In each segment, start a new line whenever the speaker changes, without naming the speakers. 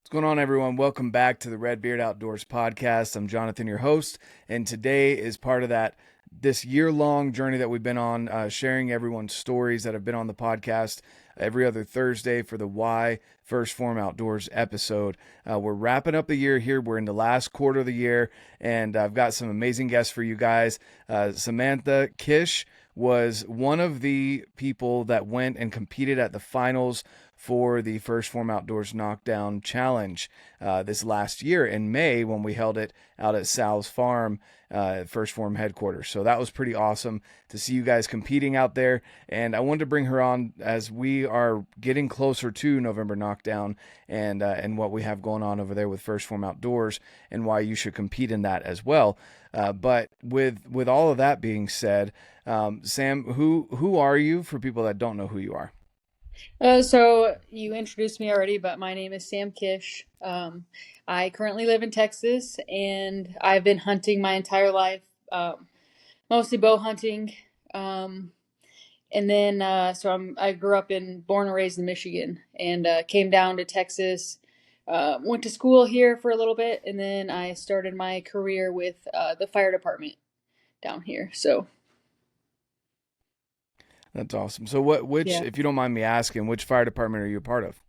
What's going on, everyone? Welcome back to the RedBeard Outdoors podcast. I'm Jonathan, your host, and today is part of this year-long journey that we've been on, sharing everyone's stories that have been on the podcast every other Thursday for the Why First Phorm Outdoors episode. We're wrapping up the year here. We're in the last quarter of the year, and I've got some amazing guests for you guys. Samantha Kish was one of the people that went and competed at the finals for the First Phorm Outdoors Knockdown Challenge this last year in May when we held it out at Sal's Farm, First Phorm headquarters. So that was pretty awesome to see you guys competing out there. And I wanted to bring her on as we are getting closer to November Knockdown and what we have going on over there with First Phorm Outdoors and why you should compete in that as well. But with all of that being said, Sam, who are you for people that don't know who you are?
So you introduced me already, but my name is Sam Kish. I currently live in Texas, and I've been hunting my entire life, mostly bow hunting. And then I grew up born and raised in Michigan, and came down to Texas. Went to school here for a little bit, and then I started my career with the fire department down here. So
That's awesome. So
yeah,
if you don't mind me asking, which fire department are you a part of?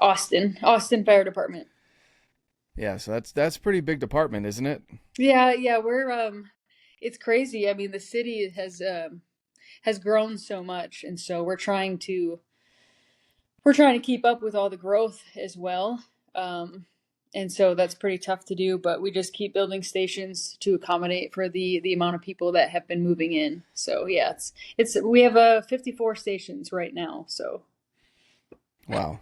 Austin Fire Department.
Yeah, so that's pretty big department, isn't it?
Yeah, we're it's crazy. I mean, the city has grown so much, and so we're trying to keep up with all the growth as well. And so that's pretty tough to do, but we just keep building stations to accommodate for the amount of people that have been moving in. So yeah, it's we have 54 stations right now. So
Wow.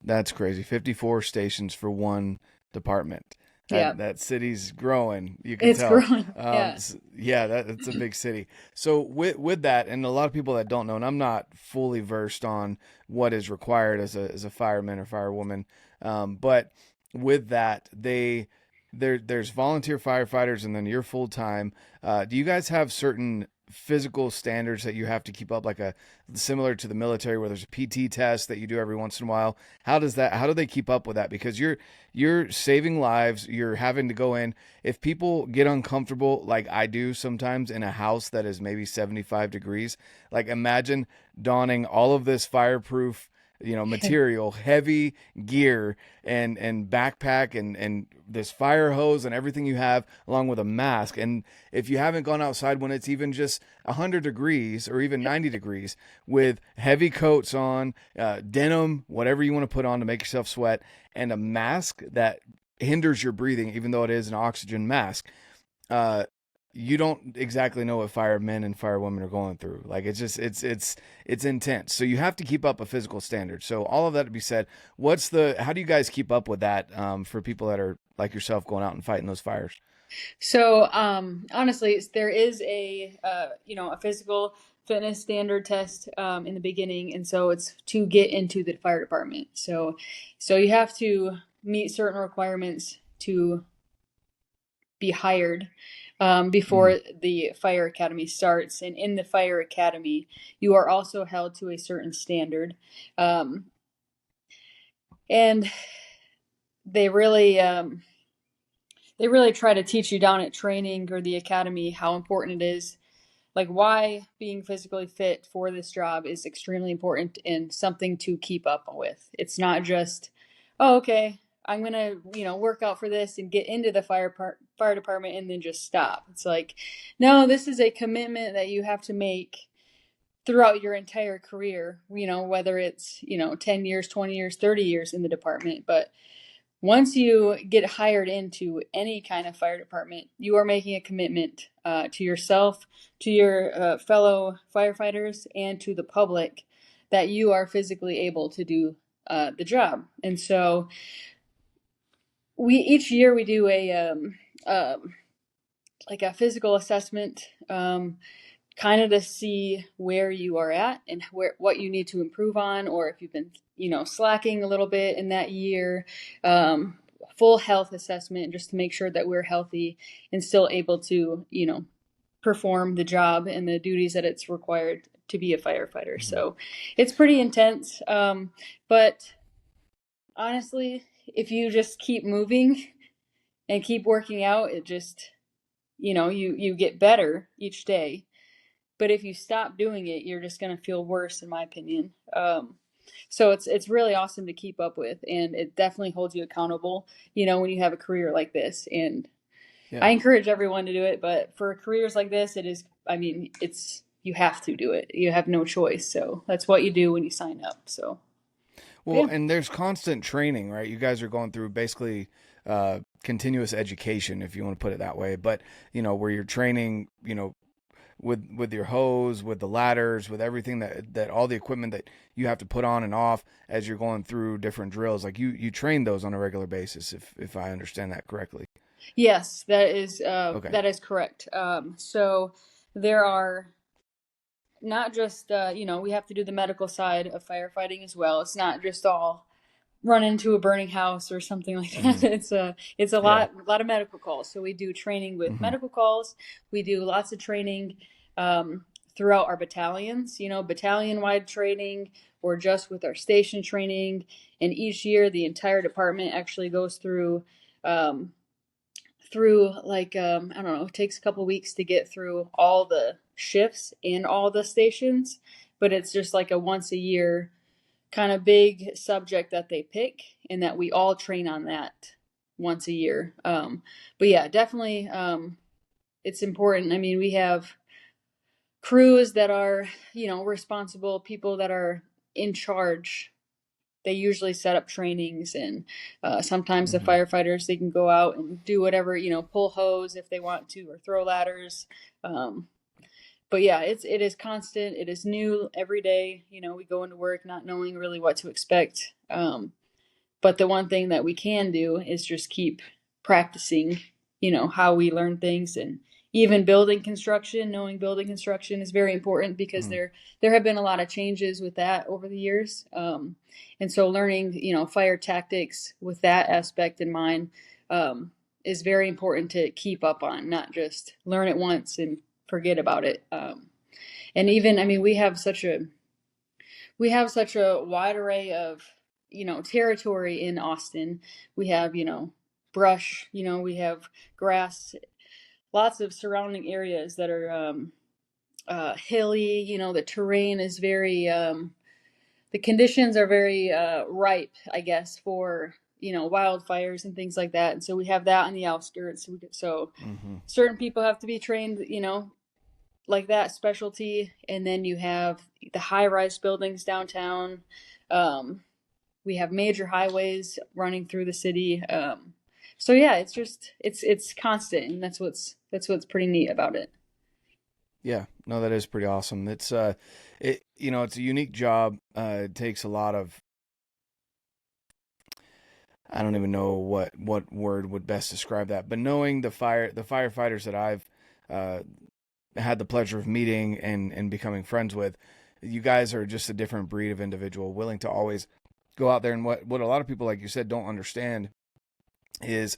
That's crazy. 54 stations for one department.
yeah,
That city's growing, you can
it's
tell.
growing. Yeah.
Yeah, that's a big city. So with that, and a lot of people that don't know, and I'm not fully versed on what is required as a fireman or firewoman, but with that, there's volunteer firefighters, and then you're full time. Do you guys have certain physical standards that you have to keep up, like a similar to the military where there's a PT test that you do every once in a while? How do they keep up with that? Because you're saving lives, you're having to go in. If people get uncomfortable like I do sometimes in a house that is maybe 75 degrees, like imagine donning all of this fireproof material, heavy gear and backpack and this fire hose and everything you have, along with a mask. And if you haven't gone outside when it's even just 100 degrees or even 90 degrees, with heavy coats on, denim, whatever you want to put on to make yourself sweat, and a mask that hinders your breathing, even though it is an oxygen mask, you don't exactly know what firemen and firewomen are going through. Like it's intense. So you have to keep up a physical standard. So all of that to be said, how do you guys keep up with that for people that are like yourself going out and fighting those fires?
So honestly, there is a physical fitness standard test in the beginning, and so it's to get into the fire department. So you have to meet certain requirements to be hired before the fire academy starts. And in the fire academy, you are also held to a certain standard. And they really try to teach you down at training or the academy how important it is, like why being physically fit for this job is extremely important and something to keep up with. It's not just, oh, okay, I'm gonna work out for this and get into the fire department and then just stop. It's like, no, this is a commitment that you have to make throughout your entire career, whether it's 10 years, 20 years, 30 years in the department. But once you get hired into any kind of fire department, you are making a commitment to yourself, to your fellow firefighters, and to the public that you are physically able to do the job. And so each year we do like a physical assessment, kind of to see where you are at and what you need to improve on, or if you've been slacking a little bit in that year. Full health assessment just to make sure that we're healthy and still able to perform the job and the duties that it's required to be a firefighter. So it's pretty intense, but honestly, if you just keep moving and keep working out, it just, you get better each day. But if you stop doing it, you're just going to feel worse, in my opinion. So it's really awesome to keep up with, and it definitely holds you accountable, when you have a career like this. And I
Yeah.
encourage everyone to do it, but for careers like this, it is, I mean, you have to do it. You have no choice. So that's what you do when you sign up. So,
Well,
yeah.
and there's constant training, right? You guys are going through basically continuous education, if you want to put it that way. But where you're training, with your hose, with the ladders, with everything that all the equipment that you have to put on and off as you're going through different drills. Like you train those on a regular basis, if I understand that correctly.
Yes,
Okay.
that is correct. So there are not just, we have to do the medical side of firefighting as well. It's not just all run into a burning house or something like that.
Hmm.
It's a
Yeah.
lot of medical calls. So we do training with
Hmm.
medical calls. We do lots of training throughout our battalions, battalion wide training, or just with our station training. And each year, the entire department actually goes um, through like, I don't know, it takes a couple weeks to get through all the shifts in all the stations, but it's just like a once a year kind of big subject that they pick, and that we all train on that once a year. But yeah, definitely, it's important. I mean, we have crews that are, responsible, people that are in charge. They usually set up trainings, and sometimes the
Hmm.
firefighters, they can go out and do whatever, pull hose if they want to, or throw ladders. Um, but yeah, it is constant. It is new every day. We go into work not knowing really what to expect. But the one thing that we can do is just keep practicing, how we learn things. And even building construction, knowing building construction is very important, because
Hmm.
there have been a lot of changes with that over the years. And so learning, fire tactics with that aspect in mind, is very important to keep up on, not just learn it once and forget about it. And even, I mean, we have such a wide array of, territory in Austin. We have, brush, we have grass, lots of surrounding areas that are hilly. The terrain is very, the conditions are very ripe, I guess, for, wildfires and things like that. And so we have that on the outskirts. So
Hmm.
certain people have to be trained, like that specialty. And then you have the high rise buildings downtown. Um, we have major highways running through the city. So yeah, it's constant, and that's what's pretty neat about it.
Yeah. No, that is pretty awesome. It's a unique job. It takes a lot of, I don't even know what word would best describe that, but knowing the firefighters that I've uh, had the pleasure of meeting and becoming friends with, you guys are just a different breed of individual, willing to always go out there. And what a lot of people, like you said, don't understand is,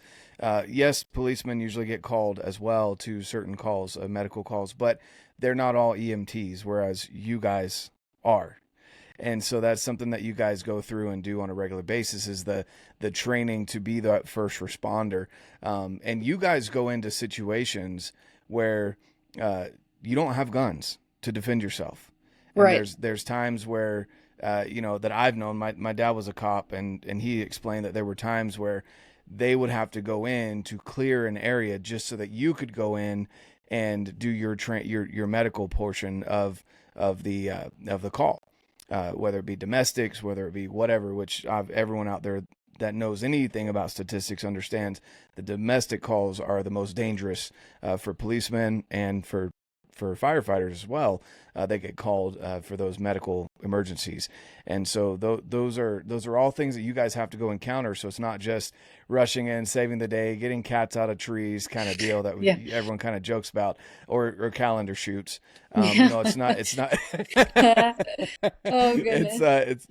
yes, policemen usually get called as well to certain calls, medical calls, but they're not all EMTs, whereas you guys are. And so that's something that you guys go through and do on a regular basis, is the training to be that first responder. And you guys go into situations where uh, you don't have guns to defend yourself. And
Right.
there's times where that I've known. My dad was a cop, and he explained that there were times where they would have to go in to clear an area just so that you could go in and do your medical portion of the call, whether it be domestics, whether it be whatever. Which everyone out there that knows anything about statistics understands the domestic calls are the most dangerous for policemen and for firefighters as well. They get called for those medical emergencies, and so those are all things that you guys have to go encounter. So it's not just rushing in, saving the day, getting cats out of trees kind of deal that
Yeah.
everyone kind of jokes about, or calendar shoots.
Yeah.
It's not.
Oh
it's
goodness.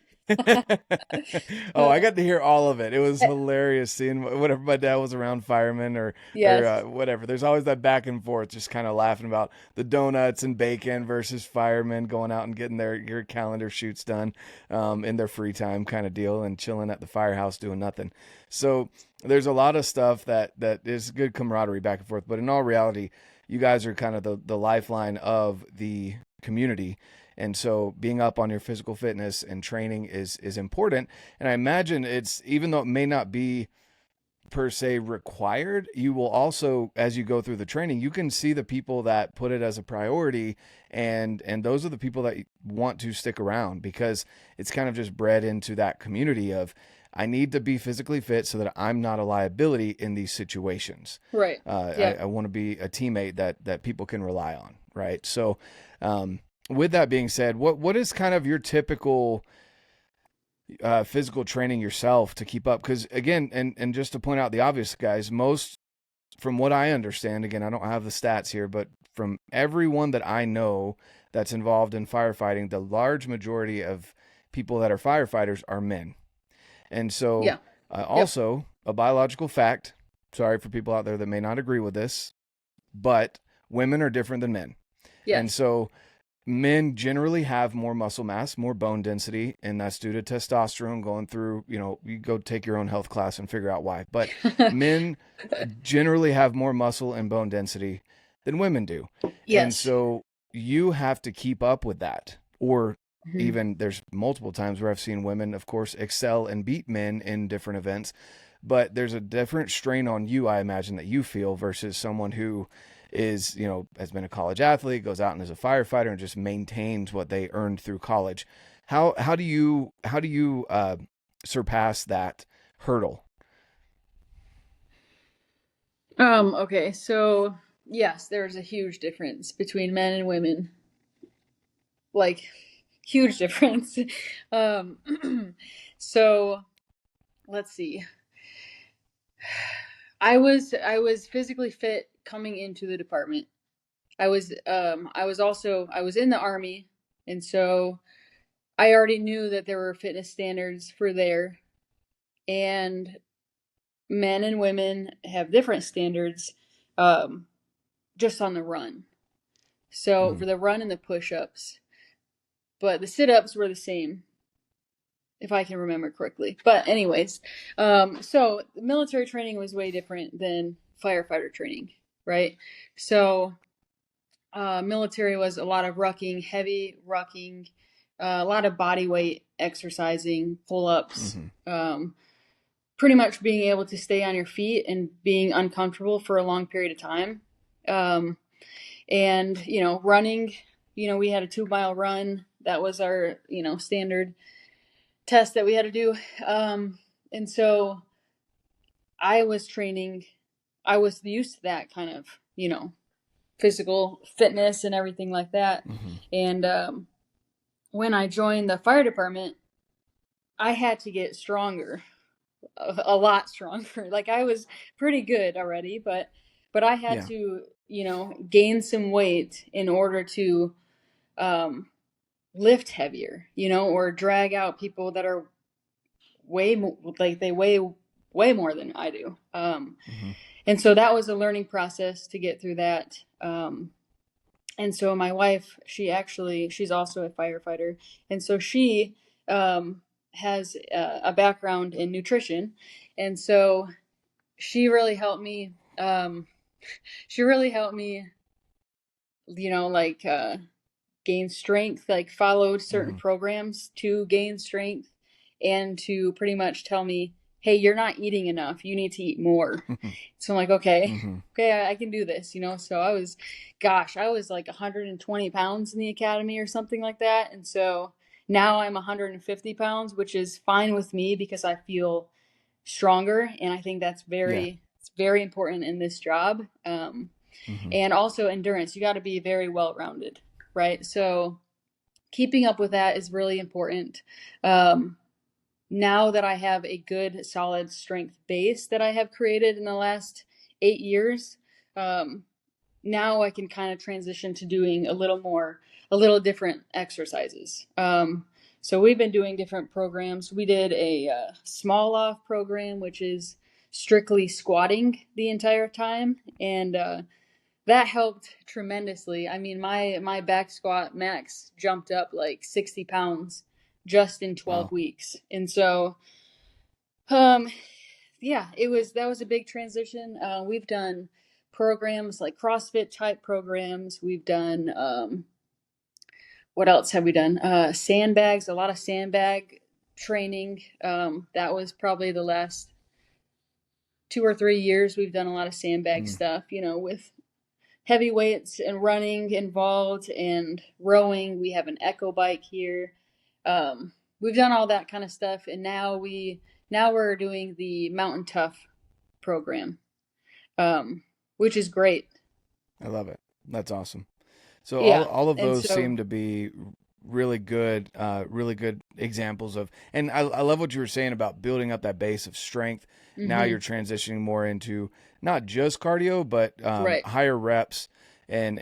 Oh, I got to hear all of it. It was hilarious seeing whenever my dad was around firemen or
Yes.
whatever. There's always that back and forth, just kind of laughing about the donuts and bacon versus firemen going out and getting your calendar shoots done in their free time, kind of deal, and chilling at the firehouse doing nothing. So there's a lot of stuff that is good camaraderie back and forth. But in all reality, you guys are kind of the lifeline of the community. And so being up on your physical fitness and training is important. And I imagine it's, even though it may not be per se required, you will also, as you go through the training, you can see the people that put it as a priority, and those are the people that want to stick around, because it's kind of just bred into that community of, I need to be physically fit so that I'm not a liability in these situations.
Right. Yeah.
I want to be a teammate that people can rely on, right? So, with that being said, what is kind of your typical physical training yourself to keep up? Because again, and just to point out the obvious, guys, most, from what I understand, again, I don't have the stats here, but from everyone that I know that's involved in firefighting, the large majority of people that are firefighters are men. And so,
Yeah. Yep.
also a biological fact. Sorry for people out there that may not agree with this, but women are different than men. And
Yes.
so men generally have more muscle mass, more bone density, and that's due to testosterone going through, you go take your own health class and figure out why. But men generally have more muscle and bone density than women do. And
Yes.
so you have to keep up with that. Or
Mhm.
even there's multiple times where I've seen women, of course, excel and beat men in different events, but there's a different strain on you, I imagine, that you feel versus someone who is, has been a college athlete, goes out and is a firefighter and just maintains what they earned through college. How do you surpass that hurdle?
Okay, so yes, there's a huge difference between men and women. Like, huge difference. Um, so let's see. I was physically fit coming into the department. I was in the army, and so I already knew that there were fitness standards for there, and men and women have different standards, um, just on the run. So for
Mm-hmm.
the run and the push-ups, but the sit-ups were the same, if I can remember correctly. But anyways, so military training was way different than firefighter training, right? So military was a lot of rucking, heavy rucking, a lot of body weight exercising, pull-ups,
Mm-hmm.
pretty much being able to stay on your feet and being uncomfortable for a long period of time. Um, and running, we had a 2 mile run. That was our standard test that we had to do. And so I was training, I was used to that kind of physical fitness and everything like that.
Mm-hmm.
And when I joined the fire department, I had to get stronger, a lot stronger. Like, I was pretty good already, but I had
Yeah.
to gain some weight in order to um, lift heavier, or drag out people that are way more, like, they weigh way more than I do.
Mm-hmm.
And so that was a learning process to get through that. And so my wife, she's also a firefighter, and so she has a background in nutrition, and so she really helped me. She really helped me, like, gain strength, like, followed certain
Mm-hmm.
programs to gain strength and to pretty much tell me, hey, you're not eating enough. You need to eat more. So I'm like, okay,
Mm-hmm.
okay, I can do this, So I was like 120 pounds in the academy or something like that. And so now I'm 150 pounds, which is fine with me because I feel stronger. And I think
Yeah.
it's very important in this job.
Mm-hmm.
And also endurance. You got to be very well rounded, right? So keeping up with that is really important. Um, Now that I have a good, solid strength base that I have created in the last 8 years, um, now I can kind of transition to doing a little different exercises. So we've been doing different programs. We did a small off program, which is strictly squatting the entire time, and that helped tremendously. I mean, my back squat max jumped up like 60 pounds just in 12
Wow.
weeks. And so, um, yeah, that was a big transition. We've done programs like CrossFit type programs. We've done, what else have we done? Sandbags, a lot of sandbag training. That was probably the last 2 or 3 years. We've done a lot of sandbag
Mm.
stuff, you know, with heavy weights and running involved and rowing. We have an echo bike here. We've done all that kind of stuff, and now we're doing the Mountain Tough program, which is great.
I love it. That's awesome. So
Yeah,
all of
and
those
so
seem to be really good examples of, and I love what you were saying about building up that base of strength. Now
hmm
you're transitioning more into not just cardio, but
right,
higher reps and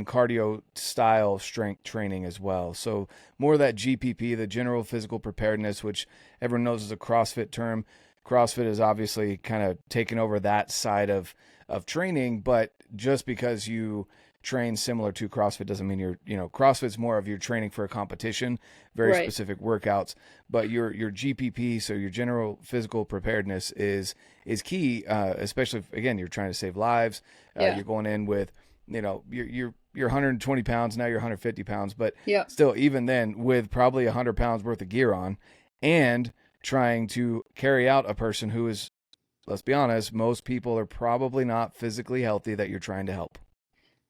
cardio style strength training as well. So more of that GPP, the general physical preparedness, which everyone knows is a CrossFit term. CrossFit is obviously kind of taken over that side of training, but just because you train similar to CrossFit doesn't mean CrossFit's more of your training for a competition, very
right,
specific workouts, but your GPP, so your general physical preparedness is key, especially if, again, you're trying to save lives.
yeah,
You're going in with, you're 120 pounds, now you're 150 pounds, but
yeah,
still, even then, with probably 100 pounds worth of gear on and trying to carry out a person who is, let's be honest, most people are probably not physically healthy that you're trying to help.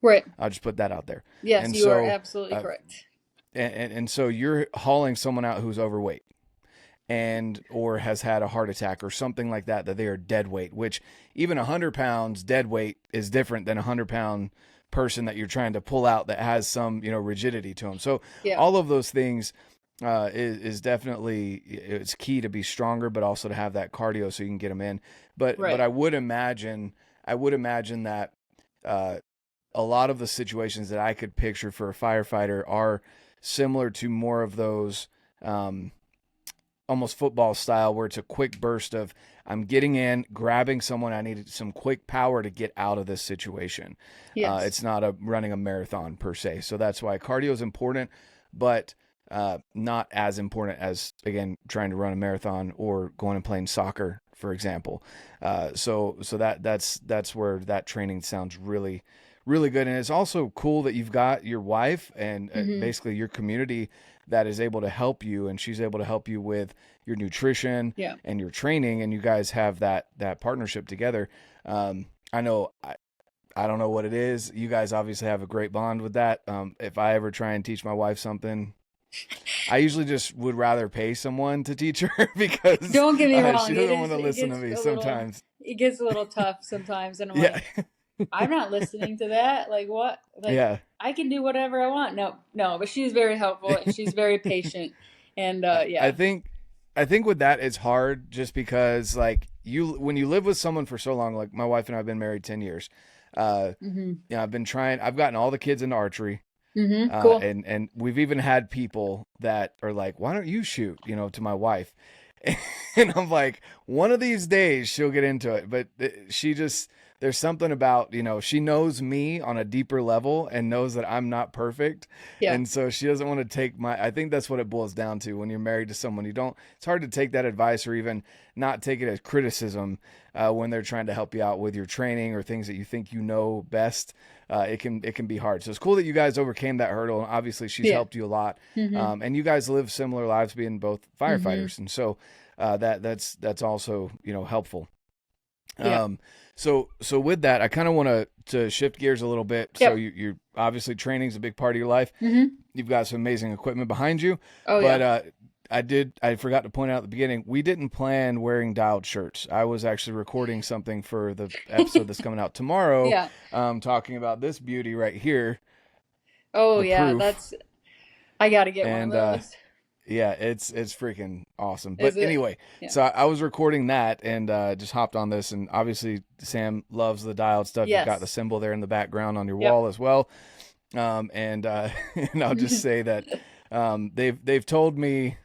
right.
I'll just put that out there.
Yes,
And
you are
so,
absolutely
uh,
correct.
and so you're hauling someone out who's overweight and or has had a heart attack or something like that, that they are dead weight, which even 100 pounds dead weight is different than a 100-pound person that you're trying to pull out that has some, rigidity to them. So
Yeah,
all of those things is definitely, it's key to be stronger, but also to have that cardio so you can get them in. But
right.
I would imagine that uh, a lot of the situations that I could picture for a firefighter are similar to more of those almost football style, where it's a quick burst of, I'm getting in, grabbing someone. I need some quick power to get out of this situation.
Yes,
It's not running a marathon per se. So that's why cardio is important, but not as important as, again, trying to run a marathon or going and playing soccer, for example. So that's where that training sounds really, really good. And it's also cool that you've got your wife and
hmm
basically your community that is able to help you, and she's able to help you with your nutrition
yeah,
and your training, and you guys have that partnership together. I know I don't know what it is. You guys obviously have a great bond with that. If I ever try and teach my wife something, I usually just would rather pay someone to teach her because
don't get me wrong,
she
it
doesn't
is
want to
it
listen to
gets
me
a little
sometimes.
it gets a little tough sometimes, and I'm
Yeah,
like, I'm not listening to that. Like, what? Like,
yeah.
I can do whatever I want. No, no, but she's very helpful and she's very patient. And
I
yeah.
think with that it's hard just because, like, when you live with someone for so long, like my wife and I have been married 10 years. Uh
Mhm.
I've gotten all the kids into archery.
Mhm. Cool.
And we've even had people that are like, why don't you shoot, to my wife? And I'm like, one of these days she'll get into it. But there's something about, she knows me on a deeper level and knows that I'm not perfect.
Yeah.
And so she doesn't want to I think that's what it boils down to. When you're married to someone, it's hard to take that advice or even not take it as criticism when they're trying to help you out with your training or things that you think best. It can be hard. So it's cool that you guys overcame that hurdle, and obviously she's
Yeah.
helped you a lot.
Mhm.
And you guys live similar lives, being both
Mhm.
firefighters, and so that's also helpful.
Yeah.
So with that, I kind of want to shift gears a little bit. So
Yep.
you're obviously, training is a big part of your life.
Mhm.
You've got some amazing equipment behind you,
Oh
but
yeah.
I forgot to point out at the beginning, we didn't plan wearing dialed shirts. I was actually recording something for the episode that's coming out tomorrow,
Yeah.
talking about this beauty right here,
Oh
the
yeah.
proof,
I got to get one of
and
those.
yeah, it's freaking awesome.
Is
But
it?
anyway,
Yeah.
so I was recording that and just hopped on this, and obviously Sam loves the dialed stuff. You've got the
Yes.
symbol there in the background on your
Yep.
wall as well. And and I'll just say that they've told me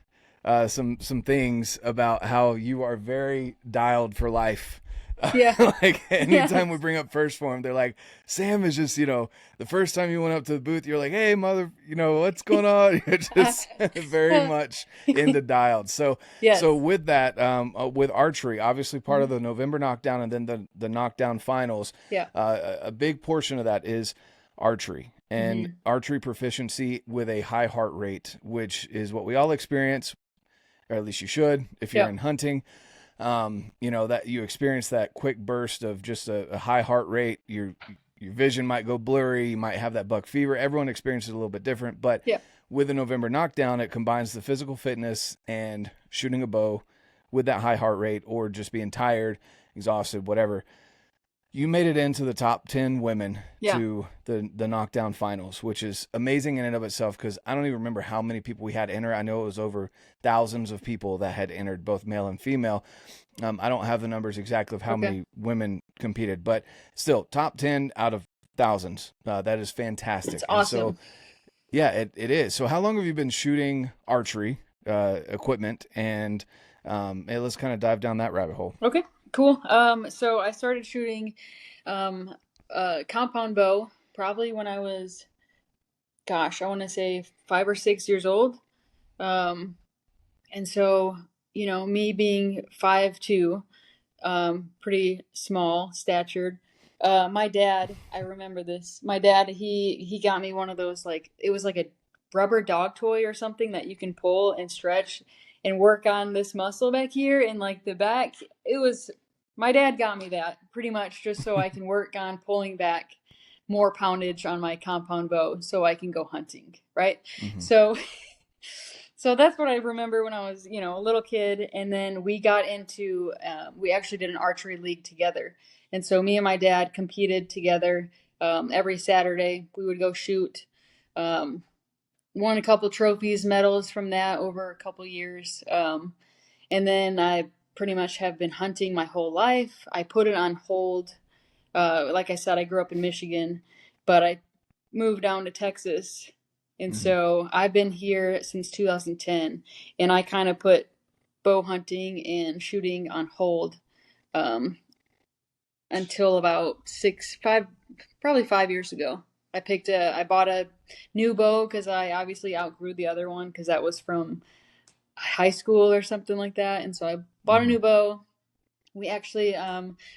some things about how you are very dialed for life.
Yeah.
Like anytime we
Yes.
bring up first form, they're like, Sam is just, the first time you went up to the booth, you're like, hey, mother, what's going on? You're just very much into dialed. So
Yes.
with that, with archery, obviously part of the November knockdown and then the knockdown finals,
Yeah.
a big portion of that is archery and
Hmm.
archery proficiency with a high heart rate, which is what we all experience, or at least you should if you're
Yeah.
in hunting. That you experience that quick burst of just a high heart rate. Your vision might go blurry. You might have that buck fever. Everyone experiences it a little bit different, but
Yeah.
with the November knockdown, it combines the physical fitness and shooting a bow with that high heart rate, or just being tired, exhausted, whatever. You made it into the top 10 women
Yeah.
to the knockdown finals, which is amazing in and of itself, because I don't even remember how many people we had enter. I know it was over thousands of people that had entered, both male and female. I don't have the numbers exactly of how
Okay.
many women competed, but still, top 10 out of thousands. That is fantastic.
It's
And so,
awesome.
yeah, it is. So how long have you been shooting archery equipment? And hey, let's kind of dive down that rabbit hole.
Okay. Cool. So I started shooting um compound bow probably when I was, gosh, I want to say 5 or 6 years old. Um, and so, me being 5'2", pretty small statured. My dad, I remember this. My dad, he got me one of those, like, it was like a rubber dog toy or something that you can pull and stretch and work on this muscle back here and like the back. It was My dad got me that pretty much just so I can work on pulling back more poundage on my compound bow so I can go hunting, right?
Hmm.
So so that's what I remember when I was, a little kid. And then we got into, we actually did an archery league together. And so me and my dad competed together every Saturday. We would go shoot. Um, Won a couple trophies, medals from that over a couple years. And then I pretty much have been hunting my whole life. I put it on hold. Like I said, I grew up in Michigan, but I moved down to Texas. And
Hmm.
so I've been here since 2010, and I kind of put bow hunting and shooting on hold um, until about probably 5 years ago. I bought a new bow because I obviously outgrew the other one because that was from high school or something like that. And so I bought a
Hmm.
new bow. We actually,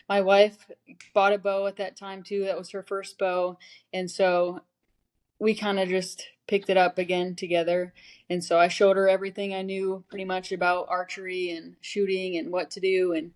my wife bought a bow at that time too. That was her first bow. And so we kind of just picked it up again together. And so I showed her everything I knew pretty much about archery and shooting and what to do. And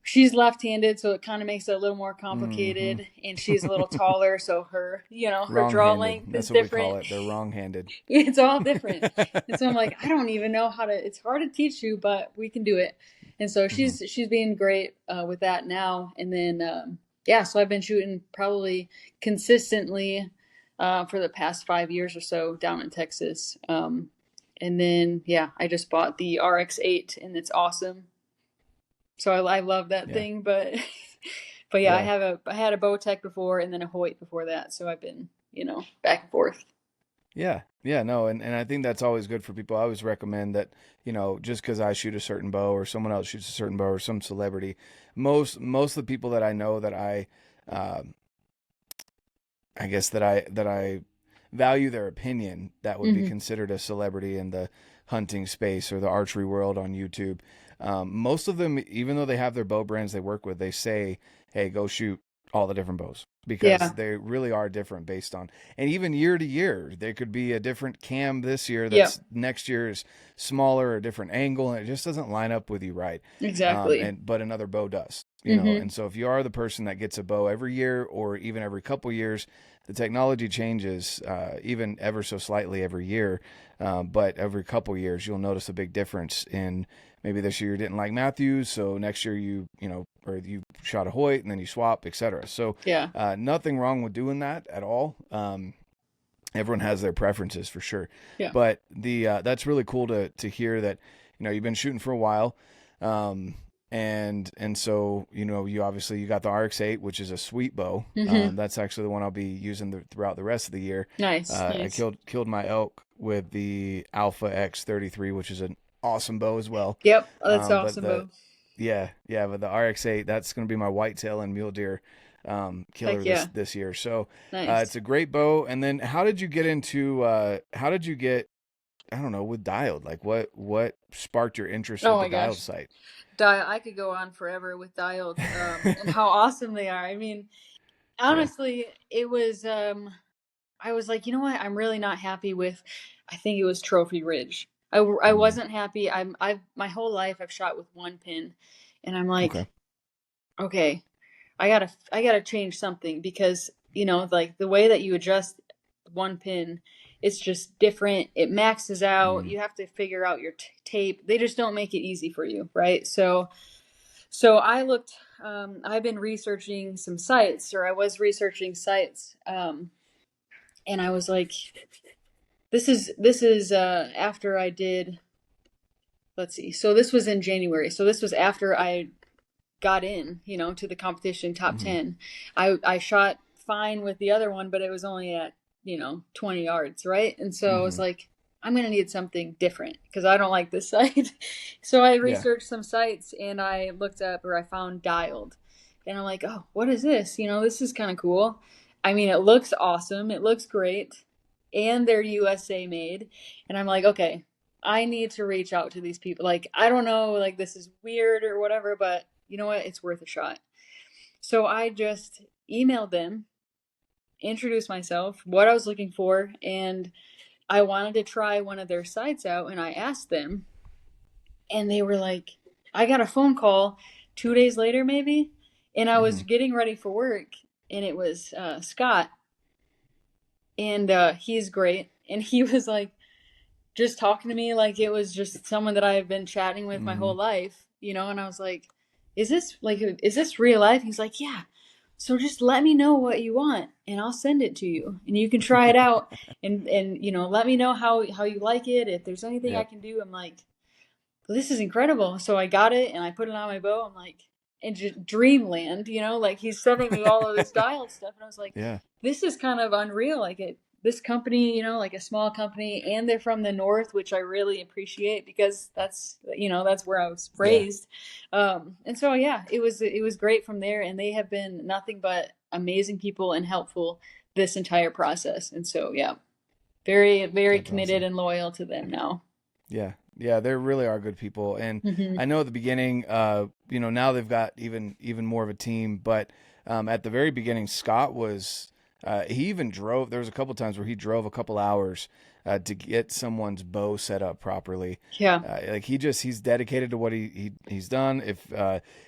she's left-handed, so it kind of makes it a little more
Hmm.
complicated. And she's a little taller, so her draw
Wrong-handed.
length is
That's what we
different.
call it. They're wrong-handed.
It's all different. And so I'm like, I don't even know how to. It's hard to teach you, but we can do it. And so
Hmm.
she's being great with that now. And then yeah, so I've been shooting probably consistently for the past 5 years or so down in Texas. And then yeah, I just bought the RX-8, and it's awesome. So I love that
Yeah.
thing, but but yeah,
Yeah.
I had a Bowtech before and then a Hoyt before that, so I've been back and forth.
Yeah. Yeah. No. And I think that's always good for people. I always recommend that, just because I shoot a certain bow or someone else shoots a certain bow or some celebrity, most of the people that I know that uh, I guess that I value their opinion, that would be
Hmm.
considered a celebrity in the hunting space or the archery world on YouTube. Most of them, even though they have their bow brands they work with, they say, "Hey, go shoot all the different bows," because
Yeah.
they really are different based on, and even year to year, there could be a different cam this year
Yeah.
that's next year is smaller or a different angle, and it just doesn't line up with you right.
Exactly.
And but another bow does,
Hmm.
and so if you are the person that gets a bow every year or even every couple years, the technology changes even ever so slightly every year, but every couple years you'll notice a big difference in, maybe this year you didn't like Matthews, so next year or you shot a Hoyt and then you swap, etc. So
Yeah.
nothing wrong with doing that at all. Everyone has their preferences for sure,
Yeah.
but the that's really cool to hear that you've been shooting for a while. um, and so you obviously you got the RX-8, which is a sweet bow.
Hmm.
That's actually the one I'll be using throughout the rest of the year.
Nice.
I
Nice.
killed my elk with the Alpha X33, which is an awesome bow as well.
Yep, that's
But
awesome,
the
Bo.
yeah, but the RX8, that's going to be my whitetail and mule deer killer
Heck yeah.
this year. So it's
Nice.
a great bow. And then how did you get, I don't know, with dialed? Like what sparked your interest
Oh
with the
my
dialed
gosh.
sight?
I could go on forever with dialed, and how awesome they are. I mean,
Yeah.
honestly, it was I was like, you know what? I'm really not happy with, I think it was Trophy Ridge. I
Mm,
wasn't happy. I've my whole life I've shot with one pin, and I'm
okay.
like, okay, I gotta change something because like the way that you adjust one pin, it's just different. It maxes out.
Mm,
You have to figure out your tape. They just don't make it easy for you, right? So I looked. I've been researching some sites, or I was researching sites, and I was like, this is after I did. Let's see. So this was in January. So this was after I got in, to the competition top
mm,
10. I shot fine with the other one, but it was only at, 20 yards, right? And so I was
mm,
like, I'm going to need something different because I don't like this site. So I
yeah.
researched some sites and I looked up, or I found dialed. And I'm like, oh, what is this? This is kind of cool. I mean, it looks awesome. It looks great. And they're USA made. And I'm like, okay, I need to reach out to these people. Like, I don't know, like this is weird or whatever, but you know what? It's worth a shot. So I just emailed them, introduced myself, what I was looking for, and I wanted to try one of their sites out. And I asked them, and they were like, I got a phone call 2 days later, maybe, and I was
Mm,
getting ready for work, and it was Scott, and he's great. And he was like, just talking to me like it was just someone that I have been chatting with my whole
mm.
life, and I was like, is this real life? He's like, yeah. So just let me know what you want and I'll send it to you and you can try it out and let me know how you like it. If there's anything I
Yep.
can do, I'm like, well, this is incredible. So I got it and I put it on my bow. I'm like, in just dreamland, like he's sending me all of this dialed stuff. And I was like,
Yeah.
this is kind of unreal. Like this company, like a small company, and they're from the North, which I really appreciate because that's where I was
Yeah.
raised. And so, yeah, it was great from there. And they have been nothing but amazing people and helpful this entire process. And so, yeah, very, very
That's
committed
awesome.
and loyal to them now.
Yeah, yeah, they really are good people, and
Hmm.
I know at the beginning, now they've got even more of a team, but at the very beginning, Scott was, he even drove. There was a couple times where he drove a couple hours to get someone's bow set up properly.
Yeah.
Like he's dedicated to what he's done. If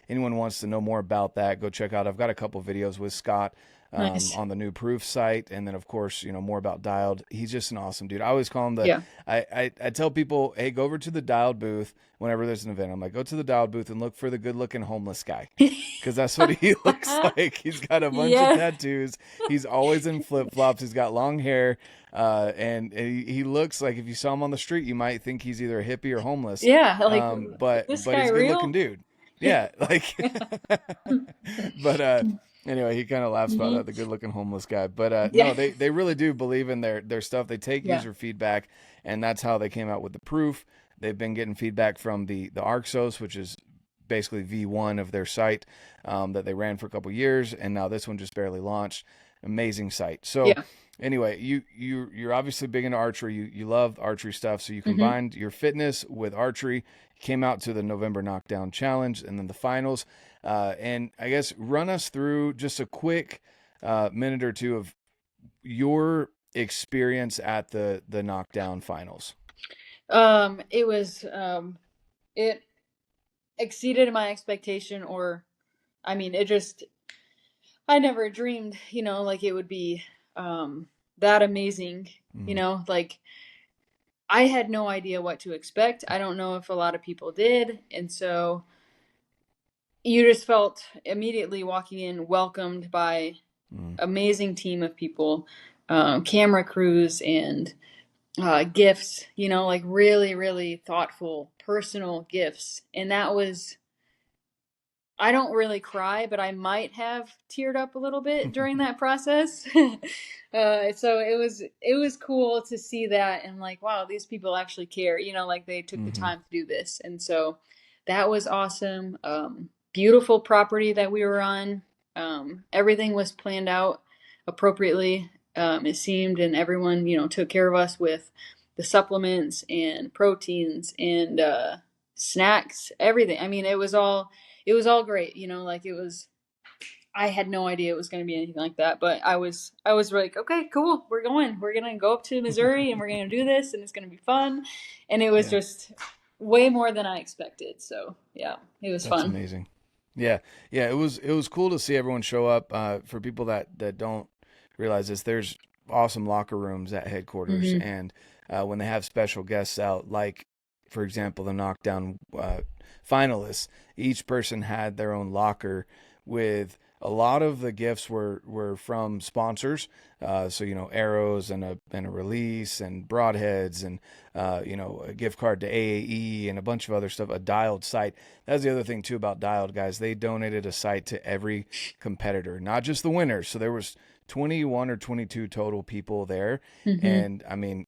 anyone wants to know more about that, go check out. I've got a couple videos with Scott
Nice.
on the new Proof site, and then of course more about Dialed. He's just an awesome dude. I always call him the.
Yeah.
I tell people, hey, go over to the Dialed booth whenever there's an event. I'm like, go to the Dialed booth and look for the good-looking homeless guy, because that's what he looks like. He's got a bunch of
Yeah.
tattoos. He's always in flip-flops. He's got long hair, and he looks like, if you saw him on the street, you might think he's either a hippie or homeless.
Yeah. Like, is
But
this
but
guy
he's a good-looking
real?
dude. Yeah, like, but anyway, he kind of laughs about
Hmm.
that, the good-looking homeless guy. But
Yeah.
no, they really do believe in their stuff. They take
Yeah.
user feedback, and that's how they came out with the Proof. They've been getting feedback from the Arxos, which is basically V1 of their site that they ran for a couple years, and now this one just barely launched. Amazing site. So
Yeah.
anyway, you're obviously big into archery. You love archery stuff, so you
Hmm.
combined your fitness with archery. Came out to the November Knockdown Challenge and then the finals. And I guess run us through just a quick minute or two of your experience at the Knockdown Finals.
It was it exceeded my expectation, or I mean, it just I never dreamed, like it would be that amazing,
Mm-hmm.
like I had no idea what to expect. I don't know if a lot of people did, and so you just felt immediately walking in welcomed by
Mm-hmm.
amazing team of people, camera crews and gifts, like really, really thoughtful, personal gifts. And that was I don't really cry, but I might have teared up a little bit during that process. So it was cool to see that and like, wow, these people actually care. Like they took the
Hmm.
time to do this, and so that was awesome. Beautiful property that we were on. Everything was planned out appropriately. It seemed, and everyone took care of us with the supplements and proteins and snacks, everything. I mean, it was all great, like I had no idea it was going to be anything like that, but I was like, okay, cool, we're going to go up to Missouri and we're going to do this and it's going to be fun. And it was
Yeah,
just way more than I expected. So yeah, it was
that's
fun.
amazing. Yeah, yeah, it was cool to see everyone show up. For people that don't realize this, there's awesome locker rooms at headquarters,
Hmm.
and when they have special guests out, like for example the Knockdown finalists, each person had their own locker with a lot of the gifts were from sponsors. So arrows and a release and broadheads and a gift card to AAE and a bunch of other stuff. A dialed site. That's the other thing too about dialed, guys. They donated a site to every competitor, not just the winners. So there was 21 or 22 total people there,
Hmm.
and I mean,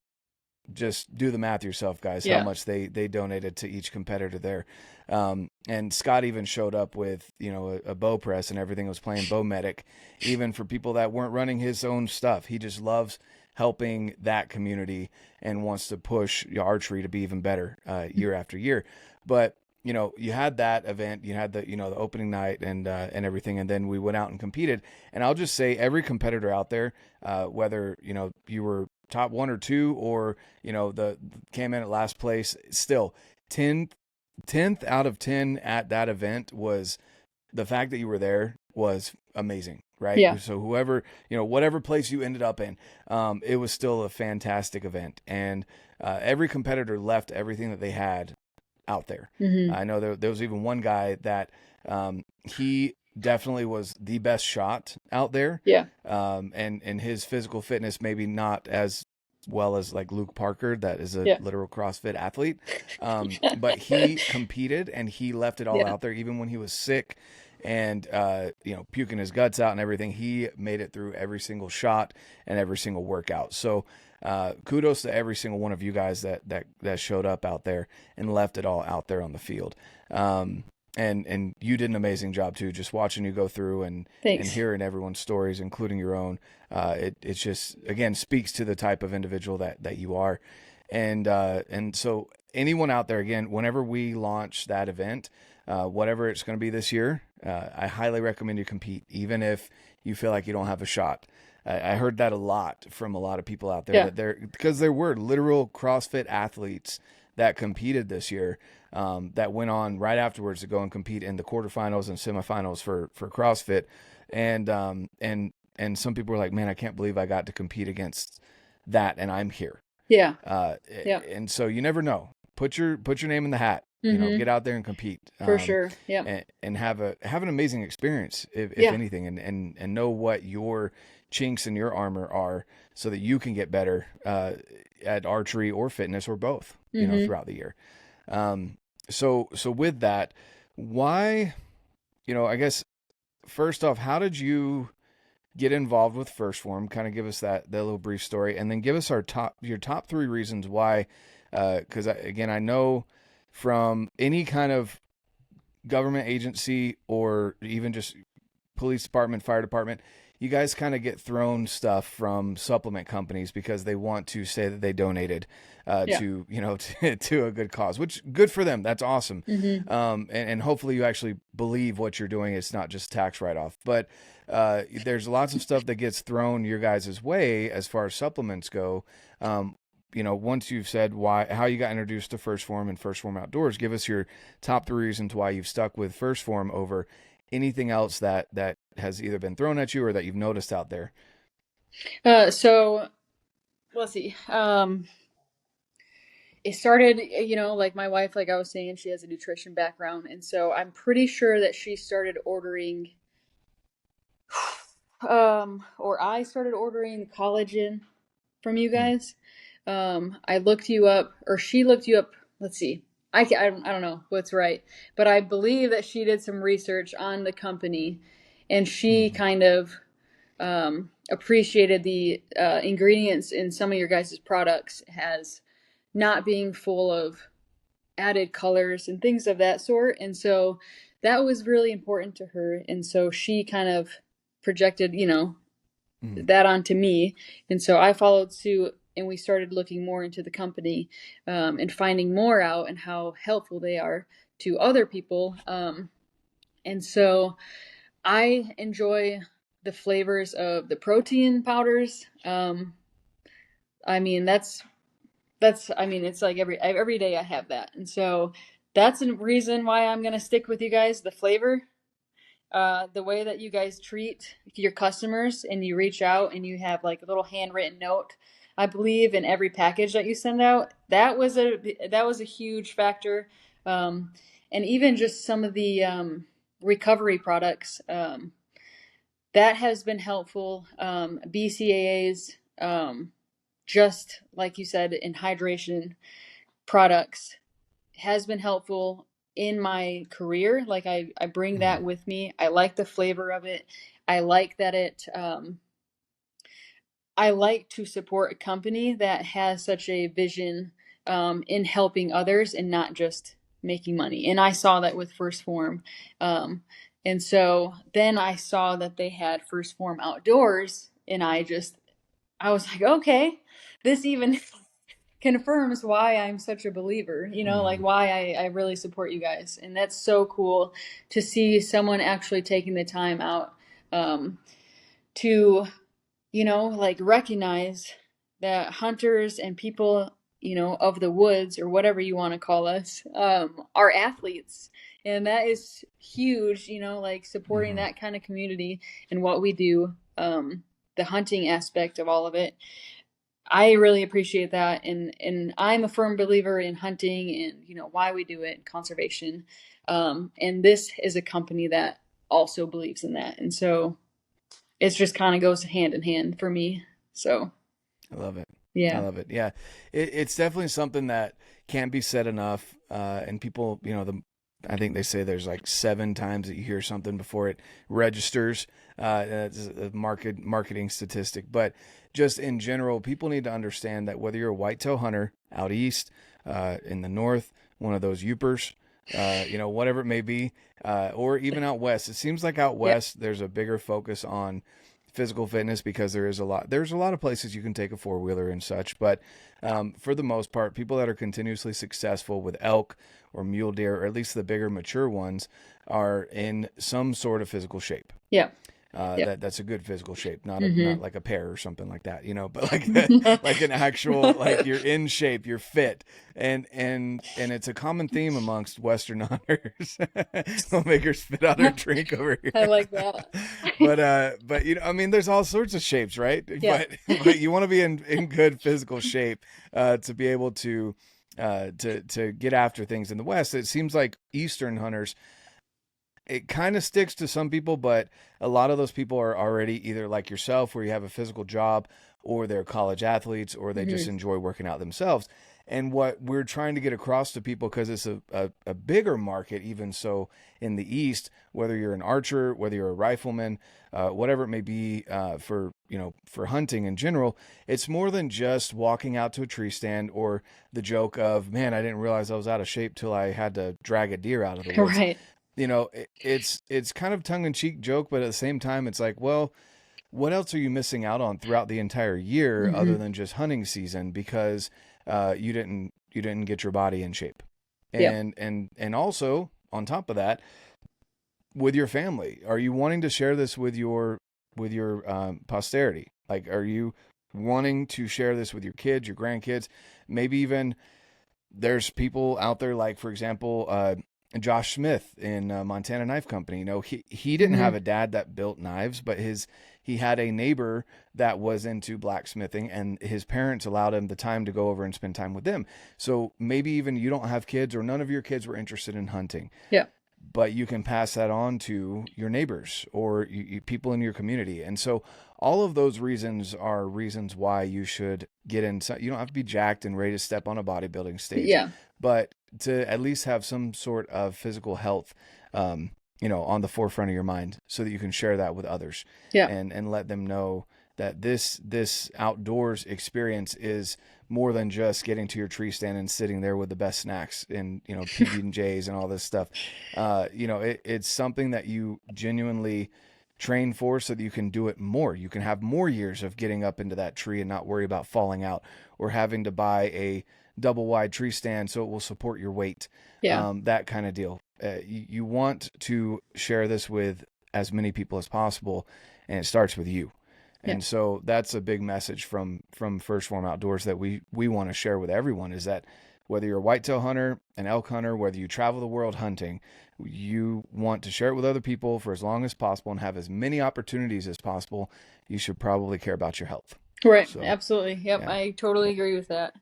just do the math yourself, guys, how
Yeah.
much they donated to each competitor there. And Scott even showed up with, a bow press and everything, was playing bow medic, even for people that weren't running his own stuff. He just loves helping that community and wants to push archery to be even better year after year. But you had that event, you had the opening night and everything, and then we went out and competed. And I'll just say, every competitor out there, whether you were top one or two, or the came in at last place, still 10th out of 10 at that event, was the fact that you were there was amazing, right?
Yeah.
So whoever, whatever place you ended up in, it was still a fantastic event. And every competitor left everything that they had out there.
Hmm.
I know there was even one guy that he definitely was the best shot out there,
Yeah.
and his physical fitness maybe not as well as like Luke Parker, that is a
Yeah.
literal CrossFit athlete, but he competed and he left it all
Yeah.
out there, even when he was sick and puking his guts out and everything. He made it through every single shot and every single workout. So kudos to every single one of you guys that showed up out there and left it all out there on the field. And you did an amazing job too, just watching you go through and
Thanks.
hearing everyone's stories, including your own. It's just, again, speaks to the type of individual that you are. And so anyone out there, again, whenever we launch that event, whatever it's going to be this year, I highly recommend you compete, even if you feel like you don't have a shot. I heard that a lot from a lot of people out there,
Yeah.
that because there were literal CrossFit athletes that competed this year, that went on right afterwards to go and compete in the quarterfinals and semifinals for CrossFit. And some people were like, man, I can't believe I got to compete against that and I'm here.
Yeah.
Uh,
Yeah.
and so you never know. Put your name in the hat.
Hmm.
Get out there and compete,
For sure. Yeah.
and have an amazing experience, if
Yeah.
anything, and know what your chinks in your armor are, so that you can get better at archery or fitness or both,
Hmm.
throughout the year. So with that, why, I guess first off, how did you get involved with First Form? Kind of give us that little brief story, and then give us your top three reasons why. Because again, I know from any kind of government agency or even just police department, fire department, you guys kind of get thrown stuff from supplement companies because they want to say that they donated
Yeah.
to to a good cause, which good for them. That's awesome.
Hmm.
And hopefully you actually believe what you're doing. It's not just tax write off. But there's lots of stuff that gets thrown your guys' way as far as supplements go. Once you've said how you got introduced to First Form and First Form Outdoors, give us your top three reasons why you've stuck with First Form over anything else that has either been thrown at you or that you've noticed out there.
So let's see. It started, like my wife, like I was saying, she has a nutrition background, and so I'm pretty sure that she started ordering, or I started ordering collagen from you
Hmm.
guys. I looked you up, or she looked you up. Let's see. I don't know what's right, but I believe that she did some research on the company, and she
Mm-hmm.
kind of appreciated the ingredients in some of your guys' products as not being full of added colors and things of that sort. And so that was really important to her. And so she kind of projected,
Mm-hmm.
that onto me. And so I followed suit, and we started looking more into the company, and finding more out and how helpful they are to other people. And so I enjoy the flavors of the protein powders. I mean, I mean, it's like every day I have that. And so that's a reason why I'm going to stick with you guys. The flavor, the way that you guys treat your customers, and you reach out and you have like a little handwritten note, I believe, in every package that you send out. That was a huge factor. Um, and even just some of the recovery products, that has been helpful. BCAAs, just like you said, in hydration products, has been helpful in my career. Like I bring
Mm-hmm.
that with me. I like the flavor of it. I like that I like to support a company that has such a vision, in helping others and not just making money. And I saw that with First Form. And so then I saw that they had First Form Outdoors, and I was like, okay, this even confirms why I'm such a believer, like
Mm-hmm.
why I really support you guys. And that's so cool to see someone actually taking the time out, to, like recognize that hunters and people, of the woods, or whatever you want to call us, are athletes. And that is huge, like supporting
Mm-hmm.
that kind of community and what we do, the hunting aspect of all of it. I really appreciate that, and I'm a firm believer in hunting and why we do it, conservation. And this is a company that also believes in that, and so it just kind of goes hand in hand for me. So
I love it. I
yeah,
love it. Yeah, it's definitely something that can't be said enough. And people, I think they say there's like 7 times that you hear something before it registers. That's a marketing statistic, but just in general, people need to understand that whether you're a whitetail hunter out east, in the north, one of those Yoopers, whatever it may be, or even out west, it seems like out
yeah,
west there's a bigger focus on physical fitness because there's a lot of places you can take a four-wheeler and such, but for the most part, people that are continuously successful with elk or mule deer, or at least the bigger mature ones, are in some sort of physical shape.
yeah, yeah.
That's a good physical shape, not
Mm-hmm.
like a pear or something like that, but like like an actual, like you're in shape, you're fit, and it's a common theme amongst Western hunters. Don't make her spit out her drink over
I
here.
like that.
But I mean, there's all sorts of shapes, right?
Yeah.
But you want to be in good physical shape, to be able to get after things in the West. It seems like Eastern hunters, it kind of sticks to some people, but a lot of those people are already either like yourself, where you have a physical job, or they're college athletes, or they just
Mm-hmm.
enjoy working out themselves. And what we're trying to get across to people, because it's a bigger market, even so in the East, whether you're an archer, whether you're a rifleman, whatever it may be, for hunting in general, it's more than just walking out to a tree stand, or the joke of, man, I didn't realize I was out of shape till I had to drag a deer out of the woods.
Right.
It's kind of tongue in cheek joke, but at the same time, it's like, well, what else are you missing out on throughout the entire year other
Mm-hmm.
than just hunting season, because you didn't get your body in shape,
Yep.
and also on top of that, with your family, are you wanting to share this with your posterity? Like, are you wanting to share this with your kids, your grandkids, maybe even there's people out there like, for example, Josh Smith in Montana Knife Company. He didn't have
Mm-hmm.
a dad that built knives, but he had a neighbor that was into blacksmithing, and his parents allowed him the time to go over and spend time with them. So maybe even you don't have kids, or none of your kids were interested in hunting,
Yeah.
but you can pass that on to your neighbors, or people in your community. And so all of those reasons are reasons why you should get in. You don't have to be jacked and ready to step on a bodybuilding stage,
Yeah.
but to at least have some sort of physical health, on the forefront of your mind, so that you can share that with others,
Yeah.
and let them know that this outdoors experience is more than just getting to your tree stand and sitting there with the best snacks and, PB&Js and all this stuff. It's something that you genuinely train for, so that you can do it more. You can have more years of getting up into that tree and not worry about falling out or having to buy a double wide tree stand so it will support your weight.
Yeah.
That kind of deal. You want to share this with as many people as possible, and it starts with you. And so that's a big message from First Phorm Outdoors that we want to share with everyone, is that whether you're a whitetail hunter, an elk hunter, whether you travel the world hunting, you want to share it with other people for as long as possible and have as many opportunities as possible. You should probably care about your health.
Right.
So,
Absolutely. Yep.
yeah.
I totally agree with that.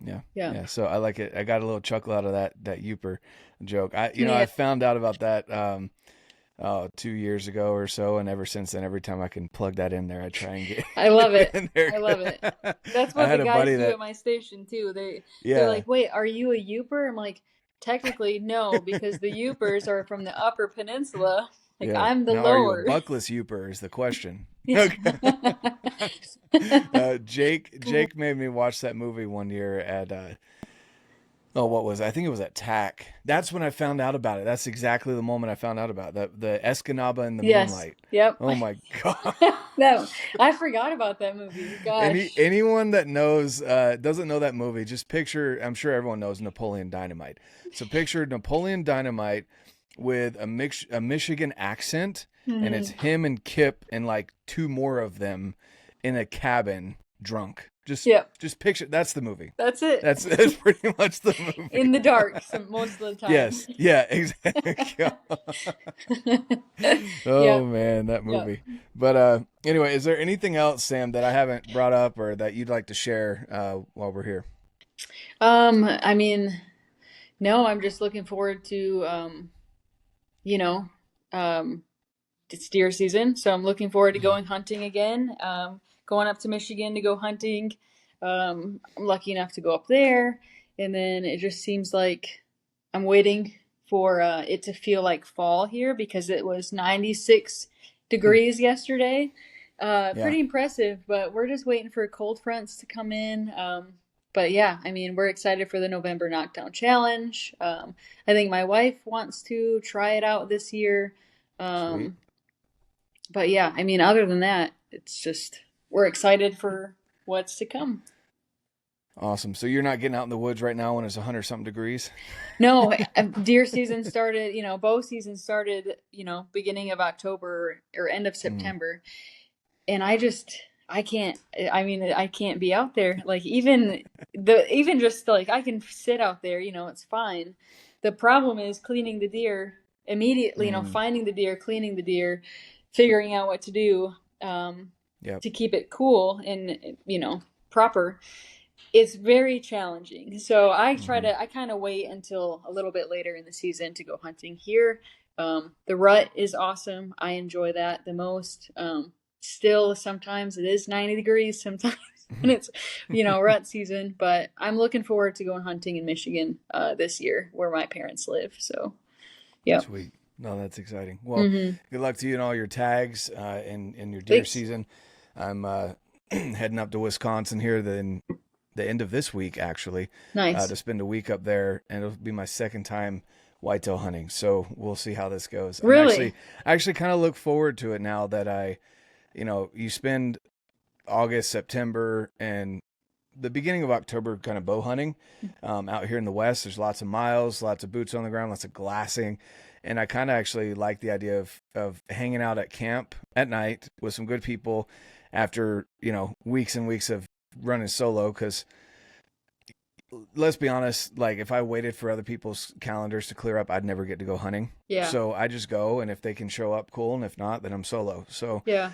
Yeah.
Yeah.
Yeah. So I like it. I got a little chuckle out of that Youper joke. I
Yeah.
found out about that 2 years ago or so, and ever since then, every time I can plug that in there, I try and get
I love it.
in there.
I love it. That's
I
what
had
the
a
guys
buddy
do
that-
at my station too. They're
Yeah.
like, "Wait, are you a Youper?" I'm like, "Technically, no, because the Youpers are from the Upper Peninsula. Like,
Yeah.
I'm the
Now, are you
lower."
a buckless Youper is the question.
Yeah.
Jake made me watch that movie one year at what was it? I think it was at TAC. That's when I found out about it. That's exactly the moment I found out about it. The Escanaba in the
Yes.
moonlight.
Yep.
Oh my god.
No, I forgot about that movie. Gosh.
Anyone that knows doesn't know that movie, just picture, I'm sure everyone knows Napoleon Dynamite. So picture Napoleon Dynamite with a Michigan accent, and it's him and Kip and like two more of them in a cabin drunk. Just picture, that's the movie.
That's it.
That's pretty much the movie.
In the dark most of the time.
Yes. Yeah, exactly. Oh man, that movie. But anyway, is there anything else, Sam, that I haven't brought up or that you'd like to share while we're here?
I mean, no, I'm just looking forward to it's deer season, so I'm looking forward to going hunting again. Going up to Michigan to go hunting. I'm lucky enough to go up there, and then it just seems like I'm waiting for it to feel like fall here, because it was 96 degrees yesterday. Pretty impressive, but we're just waiting for cold fronts to come in. But yeah, I mean, we're excited for the November Knockdown Challenge. I think my wife wants to try it out this year. But yeah, I mean, other than that, it's just, we're excited for what's to come.
Awesome. So you're not getting out in the woods right now when it's 100-something degrees?
No, deer season started, bow season started, beginning of October or end of September. And I can't be out there. Like even just like, I can sit out there, it's fine. The problem is cleaning the deer immediately, finding the deer, cleaning the deer, figuring out what to do, to keep it cool and, proper. It's very challenging. So I kind of wait until a little bit later in the season to go hunting here. The rut is awesome. I enjoy that the most. Still, sometimes it is 90 degrees sometimes when it's, rut season, but I'm looking forward to going hunting in Michigan, this year where my parents live. So, yeah.
Sweet. No, that's exciting. Well, good luck to you and all your tags, in your deer season. I'm, heading up to Wisconsin here the end of this week, actually.
Nice.
To spend a week up there, and it'll be my second time whitetail hunting. So we'll see how this goes.
Really?
I actually kind of look forward to it now that you spend August, September, and the beginning of October kind of bow hunting out here in the West. There's lots of miles, lots of boots on the ground, lots of glassing. And I kind of actually like the idea of hanging out at camp at night with some good people after, weeks and weeks of running solo, because let's be honest, like if I waited for other people's calendars to clear up, I'd never get to go hunting.
Yeah.
So I just go, and if they can show up, cool, and if not, then I'm solo. So
yeah.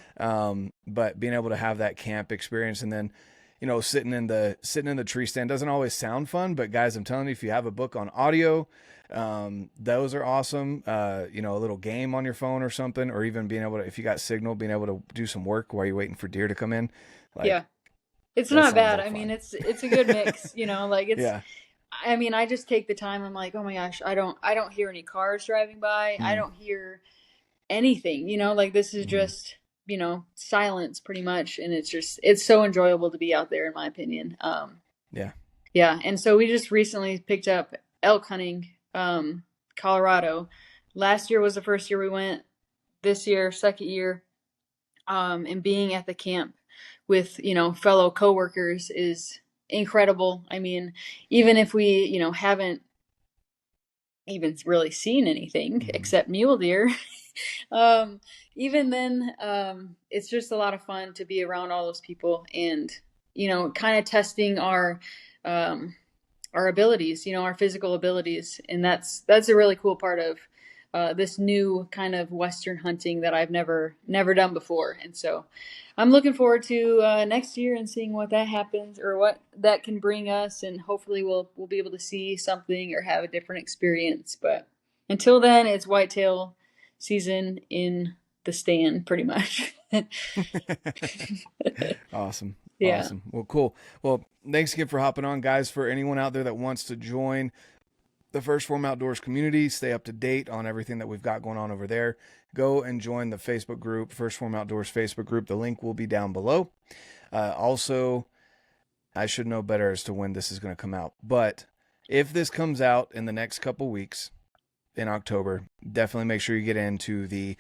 But being able to have that camp experience, and then sitting in the tree stand doesn't always sound fun, but guys, I'm telling you, if you have a book on audio, those are awesome. A little game on your phone or something, or even being able to, if you got signal, being able to do some work while you're waiting for deer to come in.
It's not bad. I mean, it's a good mix, like it's, I mean, I just take the time. I'm like, oh my gosh, I don't hear any cars driving by. I
Mm,
don't hear anything, like this is
hmm.
just, silence pretty much. And it's so enjoyable to be out there, in my opinion.
Yeah.
Yeah. And so we just recently picked up elk hunting, Colorado. Last year was the first year we went. This year, second year, and being at the camp with, fellow coworkers is incredible. I mean, even if we, haven't even really seen anything
Hmm.
except mule deer, um, even then, it's just a lot of fun to be around all those people and, kind of testing um, our abilities, our physical abilities. And that's a really cool part of this new kind of Western hunting that I've never done before. And so I'm looking forward to next year and seeing what that happens or what that can bring us. And hopefully we'll be able to see something or have a different experience. But until then, it's whitetail season in the stand pretty much.
Awesome.
Yeah.
Awesome. Well, cool. Well, thanks again for hopping on, guys. For anyone out there that wants to join the First Form Outdoors community, stay up to date on everything that we've got going on over there, go and join the Facebook group, First Form Outdoors Facebook group. The link will be down below. Also, I should know better as to when this is going to come out, but if this comes out in the next couple weeks, in October, definitely make sure you get into the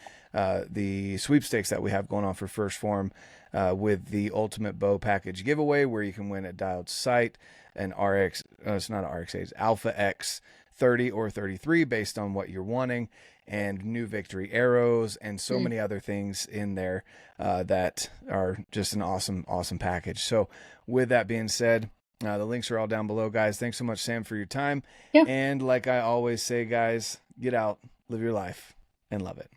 sweepstakes that we have going on for First Form with the Ultimate Bow Package giveaway, where you can win a dialed sight, an RX, it's not an RX, it's Alpha X 30 or 33 based on what you're wanting, and new victory arrows, and so
Mm.
many other things in there that are just an awesome, awesome package. So, with that being said, the links are all down below, guys. Thanks so much, Sam, for your time.
Yeah.
And like I always say, guys, get out, live your life, and love it.